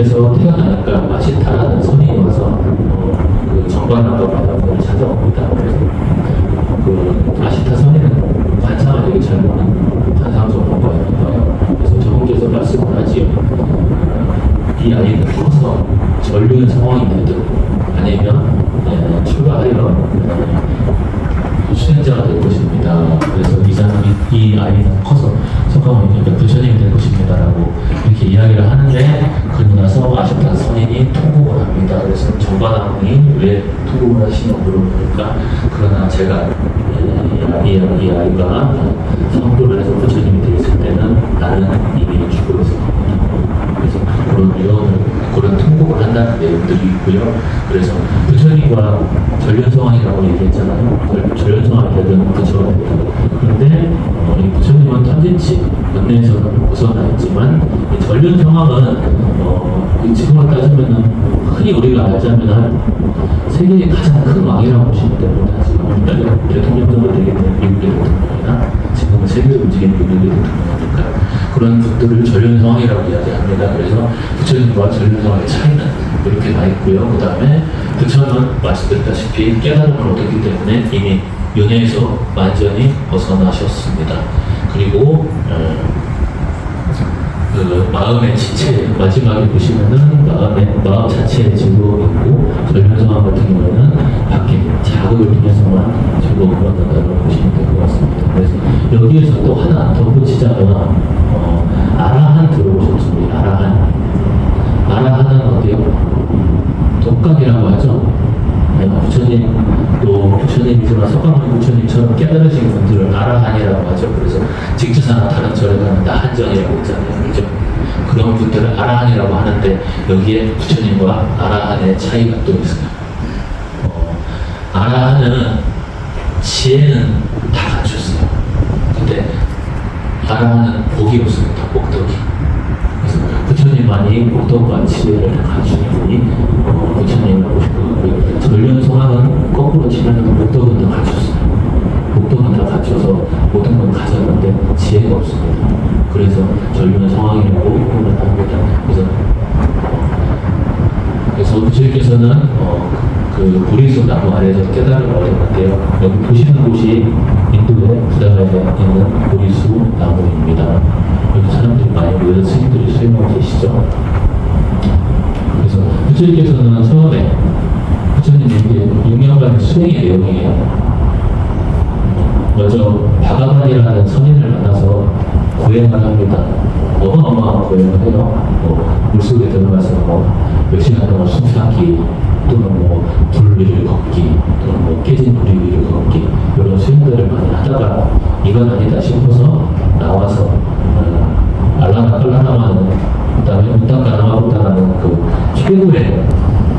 길에서 태어나니까 아시타라는 선인이 와서 그 정관왕과 마담을 찾아옵니다. 그래서 그 아시타 선인은 관상을 되게 잘 보는 관상전문가였는데요. 그래서 저분께서 말씀을 하지요. 이 아이는 커서 전륜 상황이 되든 아니면 출가하여 수행자가 될 것입니다. 그래서 이 아이는 커서 성가모니 부처님이 될 것입니다라고 이렇게 이야기를 하는데 그러고 나서 아시타 선인이 통곡을 합니다. 그래서 정관왕이 왜 통곡을 하시냐고 물어보니까 그러나 제가 이 아이가 성도를 해서 부처님이 되었을 때는 나는 이미 죽어 있었습니다. 그래서 그런 유언을, 그런 통곡을 한다는 내용들이 있고요. 그래서 부처님과 전륜성왕이라고 얘기했잖아요. 전륜성왕이 되든 부처가 되든. 그런데 이 부처님은 탐진치, 은내에서는 벗어나 있지만 이 전륜성왕은 지금으로 따지면은 흔히 우리가 알자면 세계의 가장 큰 왕이라고 보시면 됩니다. 지금 대통령으로 되게 된 미국의 대통령이나 지금은 세계를 움직이는 미국의 대통령이니까 그런 분들을 전륜성왕이라고 이야기합니다. 그래서 부처님과 전륜성왕의 차이는 이렇게 나 있고요. 그 다음에 부처는 말씀드렸다시피 깨달음을 얻었기 때문에 이미 윤회에서 완전히 벗어나셨습니다. 그리고 그 마음의 지체, 마지막에 보시면은 마음 자체의 즐거움이 있고 전륜성왕 같은 경우에는 밖에 자극을 통해서만 즐거움을 얻는다고 보시면 될 것 같습니다. 그래서 여기에서 또 하나 덧붙이자면 아라한 들어보셨죠? 아라한은 어때요? 독각이라고 하죠. 부처님, 또 부처님이지만 석가모니 부처님처럼 깨달으신 분들을 아라한이라고 하죠. 그래서 직주사나 다른 절에 가면 나한전이라고 있잖아요. 그죠? 그런 분들을 아라한이라고 하는데 여기에 부처님과 아라한의 차이가 또 있어요. 아라한은 지혜는 다 갖췄어요. 근데 아라한은 복이 없습니다. 복덕이. 그래서 부처님만이 복덕과 지혜를 갖추는 분이 부처님을 보시고 전륜성왕은 거꾸로 치면 복덕은 다 갖췄어요. 복덕은 다 갖춰서 모든 걸 가졌는데 지혜가 없습니다. 그래서 전륜성왕이라고 표현을 합니다. 그래서 부처님께서는 그 보리수 나무 아래에서 깨달음을 얻었는데요. 여기 보시는 곳이 인도의 부다라에 있는 보리수 나무입니다. 여기 사람들이 많이 모여서 스님들이 수행하고 계시죠. 그래서 부처님께서는 처음에 부처님에게 6년간의 수행의 내용이에요. 먼저 바가반이라는 선인을 만나서 고행을 합니다. 어마어마한 고행을 해요. 물속에 들어가서 몇 시간 동안 숨 참기, 또는 불 위를 걷기, 또는 깨진 불 위를 걷기, 이런 수행들을 많이 하다가 이건 아니다 싶어서 나와서 알라나 깔라나마는 그 다음에 운당가나마부다라는 그 최고의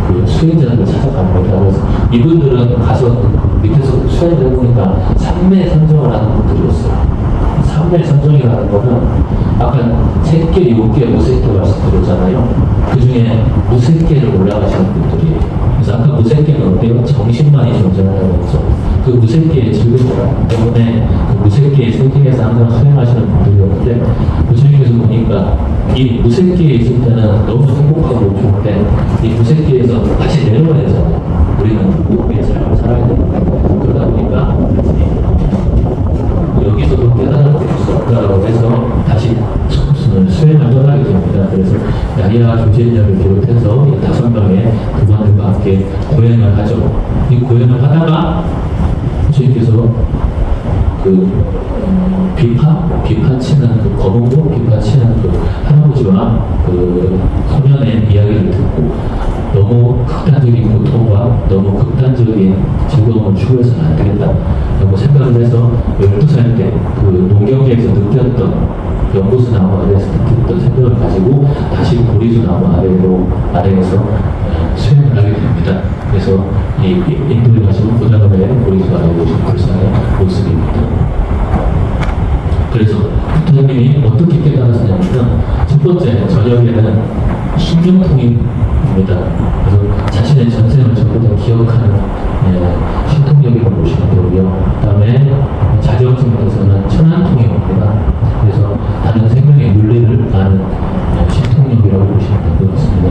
그 수행자들을 찾아갑니다. 그래서 이분들은 가서 밑에서 수행을 해보니까 삼매선정을 하는 분들이었어요. 삼매선정이라는 거는 아까 3개, 6개, 무색계 말씀드렸잖아요. 그 중에 무색계를 올라가시는 분들이에요. 그래서 아까 무색계는 어때요? 정신만이 존재한다고 했죠. 그 무색계의 즐거움 때문에 그 무색계의 세계에서 항상 수행하시는 분들이었는데 부처님께서 보니까 이 무색계에 있을 때는 너무 행복하고 좋은데 이 무색계에서 다시 내려와야 되잖아요. 우리는 무고의 삶을 살아야 되는데 그러다 보니까 여기서도 깨달을 수 없다고 해서 다시 수행을 떠나게 됩니다. 그래서 야리아 조지엔녀를 비롯해서 5명의 그분들과 함께 고행을 하죠. 이 고행을 하다가 주님께서 그 비판치는 그 거북목 비판치는 그 할아버지와 그 소년의 이야기를 듣고 너무 극단적인 고통과 너무 극단적인 즐거움을 추구해서는 안 되겠다라고 생각을 해서 12살 때 그 농경지에서 느꼈던 연구수 나무 아래에서 느꼈던 생각을 가지고 다시 보리수 나무 아래에서 수행을 하게 됩니다. 그래서 이 인도에 가시면 부다라의 보리수 아래에 오신 불상의 모습입니다. 그래서 부처님이 어떻게 깨달았냐면 첫 번째 저녁에는 신경통입니다. 그래서 자신의 전생을 전부 다 기억하는 신통력을 보시면 되고요. 그 다음에 자정승에서는 천안통이 옵니다. 그래서 다른 생명의 윤리를 아는 신통력이라고 보시면 될 것 같습니다.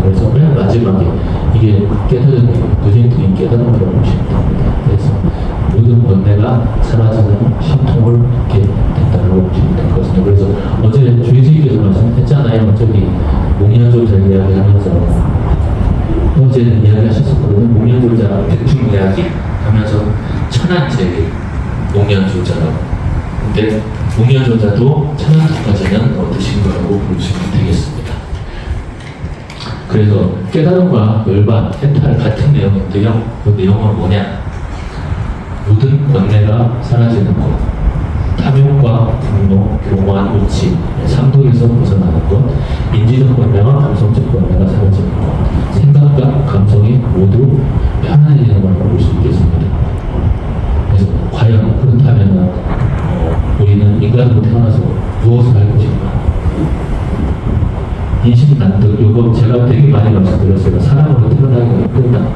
깨달은 누진트인 깨달음을 보시면 됩니다. 그래서 모든 번뇌가 사라지는 신통을 얻게 된다고 보시면 될 것 같습니다. 그래서 어제 주의스님께서 말씀했잖아요. 저기 목련조자 이야기하면서 어제는 이야기하셨었거든요. 목련조자 백중 이야기 하면서 천안제일 목련조자라고. 근데 목련조자도 천안토까지는 얻으신 거라고 보시면 되겠습니다. 그래서 깨달음과 열반, 해탈 같은 내용인데요. 그 내용은 뭐냐? 모든 번뇌가 사라지는 것, 탐욕과 분노, 교만, 우치, 삼독에서 벗어나는 것, 인지적 번뇌와 감성적 번뇌가 사라지는 것, 생각과 감성이 모두 편안해지는 걸 볼 수 있겠습니다. 그래서 과연 그렇다면 우리는 인간으로 태어나서 무엇을 할 것인가? 인식난득, 이거 제가 되게 많이 말씀드렸어요. 사람으로 태어나기가 힘들다.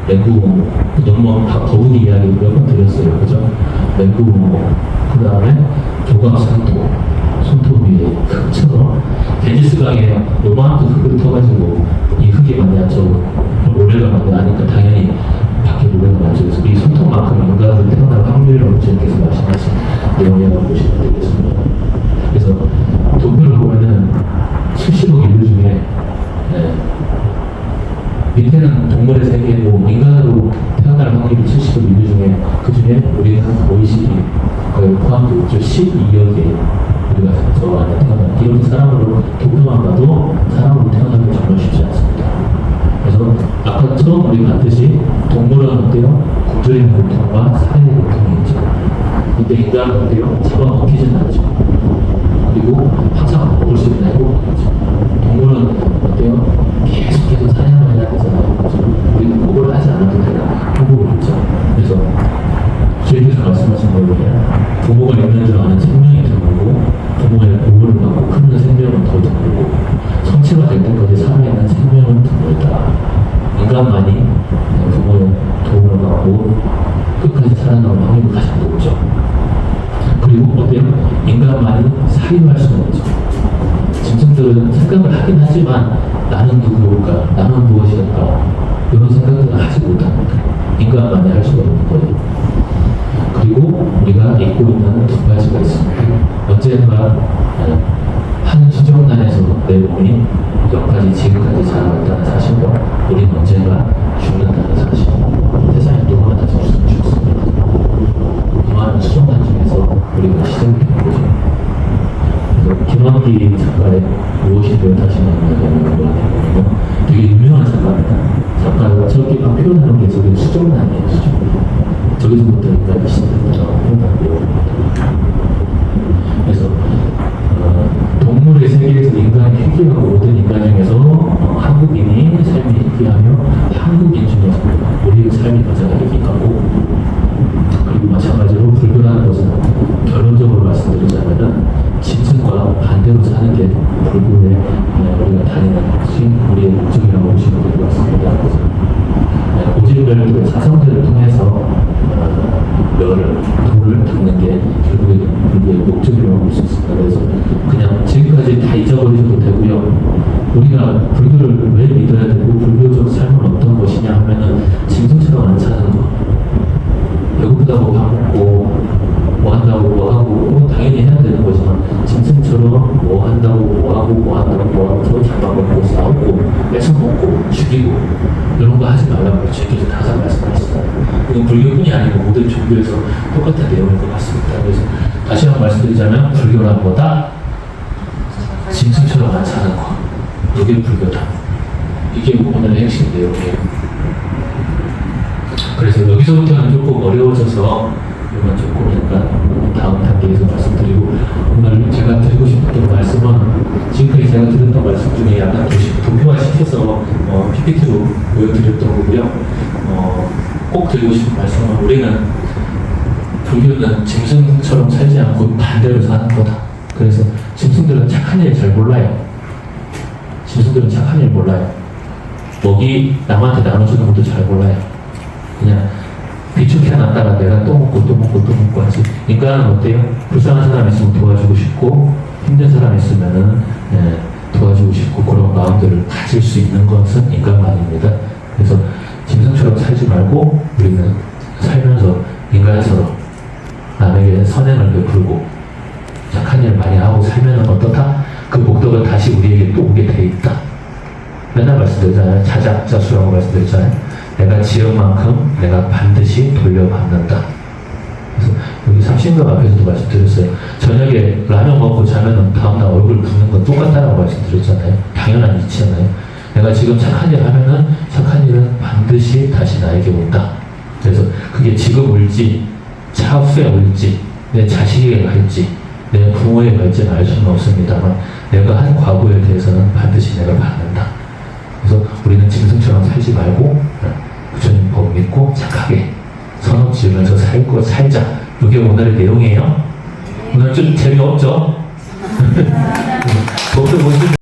맹구봉, 너무 거북이 이야기 몇 번 드렸어요. 그죠? 맹구봉, 그 다음에 조각산도, 손톱 위에 흙처럼 겐지스 강에 요만큼 흙을 터가지고 이 흙이 만약 저 모래가 많이 나니까 당연히 밖에 모래가 나죠. 그래서 이 손톱만큼 인간으로 태어날 확률이라고 주님께서 말씀하신 내용이라고 보시면 되겠습니다. 그래서 도표를 보면은 70억 인류 중에 밑에는 동물의 세계고 인간으로 태어날 확률이 70억 인류 중에 그 중에 우리는 OECD 거의 포함되어 있죠. 12억에 우리가 저 안에 태어나 이런 사람으로 도표만 봐도 사람으로 태어나기 정말 쉽지 않습니다. 그래서 아까 처음 우리 봤듯이 동물은 어때요? 구조의 고통과 사회의 고통이 있죠. 근데 인간은 어때요? 잡아먹히진 않죠. 그리고 항상 먹을 수 있는 행복이죠. 동물은 어때요? 계속해서 사냥을 해야 되잖아요. 우리는 그걸 하지 않아도 되는 행복을 있죠. 그래서 주님께서 말씀하신 대로 부모가 있는 줄 아는 생명이 드물고 부모의 보호를 받고 크는 생명은 더 드물고 성체가 될 때까지 살아있는 생명은 드물다. 인간만이 부모의 도움을 받고 끝까지 살아남을 확률이 가장 높죠. 그리고 어때요? 인간만이 사유할 수는 없죠. 짐승들은 생각을 하긴 하지만 나는 누구일까? 나는 무엇일까? 이런 생각들은 하지 못합니다. 인간만이 할 수가 없는 거예요. 그리고 우리가 잊고 있는 두 가지가 있습니다. 언젠가 한 수정란에서 내 몸이 여기까지 지금까지 자라왔다는 사실과 우리는 언젠가 죽는다는 사실. 세상에 또 하나 더 죽습니다. 이 많은 수정란 중에서 우리가 시작되는 거죠. 그래서 김원기 작가의 무엇이 되었다시는 거는 되게 유명한 작가입니다. 작가가 저기가 표현하는 게 저기 수정란이에요. 수정란. 저기서부터 인간이 시작된다고 표현하는 그래서 동물의 세계에서 인간이 희귀하고 모든 인간 중에서 한국인이 삶이 희귀하며 한국인 중에서 우리의 삶이 가장 희귀하고 그리고 마찬가지로 불교라는 것은 결론적으로 말씀드리자면 짐승과 반대로 사는 게 불교의 우리가 다니는 것이 우리의 목적이라고 보시면 될 것 같습니다. 오질별도의 사성들을 통해서 돌을 닦는 게 결국에 불교의 목적이라고 볼 수 있습니다. 그래서 그냥 지금까지 다 잊어버리셔도 되고요. 우리가 불교를 왜 믿어야 되고 불교적 삶은 어떤 것이냐 하면은 짐승처럼 안 사는 거. 배고프다고 밥 먹고 뭐 한다고 뭐 하고 당연히 해야 되는 거지만 짐승처럼 뭐 한다고 뭐 하고 뭐 한다고 뭐 하고 잡아먹고 싸우고 뺏어먹고 죽이고 이런 거 하지 말라고 주님께서 항상 말씀하시잖아요. 이건 불교뿐이 아니고 모든 종교에서 똑같은 내용인 것 같습니다. 그래서 다시 한번 말씀드리자면 불교란 뭐다? 짐승처럼 안 사는 거. 이게 불교다. 이게 오늘의 핵심 내용이에요. 그래서 여기서부터는 조금 어려워져서 이건 조금 약간 다음 단계에서 말씀드리고 오늘 제가 드리고 싶었던 말씀은 지금까지 제가 드렸던 말씀 중에 약간 도표화 시켜서 PPT로 보여드렸던 거고요. 꼭 드리고 싶은 말씀은 우리는 불교는 짐승처럼 살지 않고 반대로 사는 거다. 그래서 짐승들은 착한 일 잘 몰라요. 짐승들은 착한 일 몰라요. 먹이 남한테 나눠주는 것도 잘 몰라요. 그냥 비축해 놨다가 내가 또 먹고 또 먹고 또 먹고 하지. 인간은 어때요? 불쌍한 사람 있으면 도와주고 싶고 힘든 사람 있으면은 도와주고 싶고 그런 마음들을 가질 수 있는 것은 인간만입니다. 그래서 짐승처럼 살지 말고 우리는 살면서 인간처럼 남에게 선행을 베풀고 착한 일 많이 하고 살면 어떻다? 그 복덕은 다시 우리에게 또 오게 돼 있다. 맨날 말씀드리잖아요. 자작자수라고 말씀드렸잖아요. 내가 지은 만큼 내가 반드시 돌려받는다. 그래서 여기 삼신각 앞에서도 말씀드렸어요. 저녁에 라면 먹고 자면 다음날 얼굴 붓는 건 똑같다라고 말씀드렸잖아요. 당연한 이치잖아요. 내가 지금 착한 일 하면은 착한 일은 반드시 다시 나에게 온다. 그래서 그게 지금 올지 차후에 올지 내 자식에게 갈지 내 부모에게 갈지는 알 수는 없습니다만 내가 한 과거에 대해서는 반드시 내가 받는다. 그래서 우리는 짐승처럼 살지 말고 부처님 법 믿고 착하게 선업 지으면서 살자. 이게 오늘의 내용이에요. 오늘 좀 재미없죠? 법을 보시면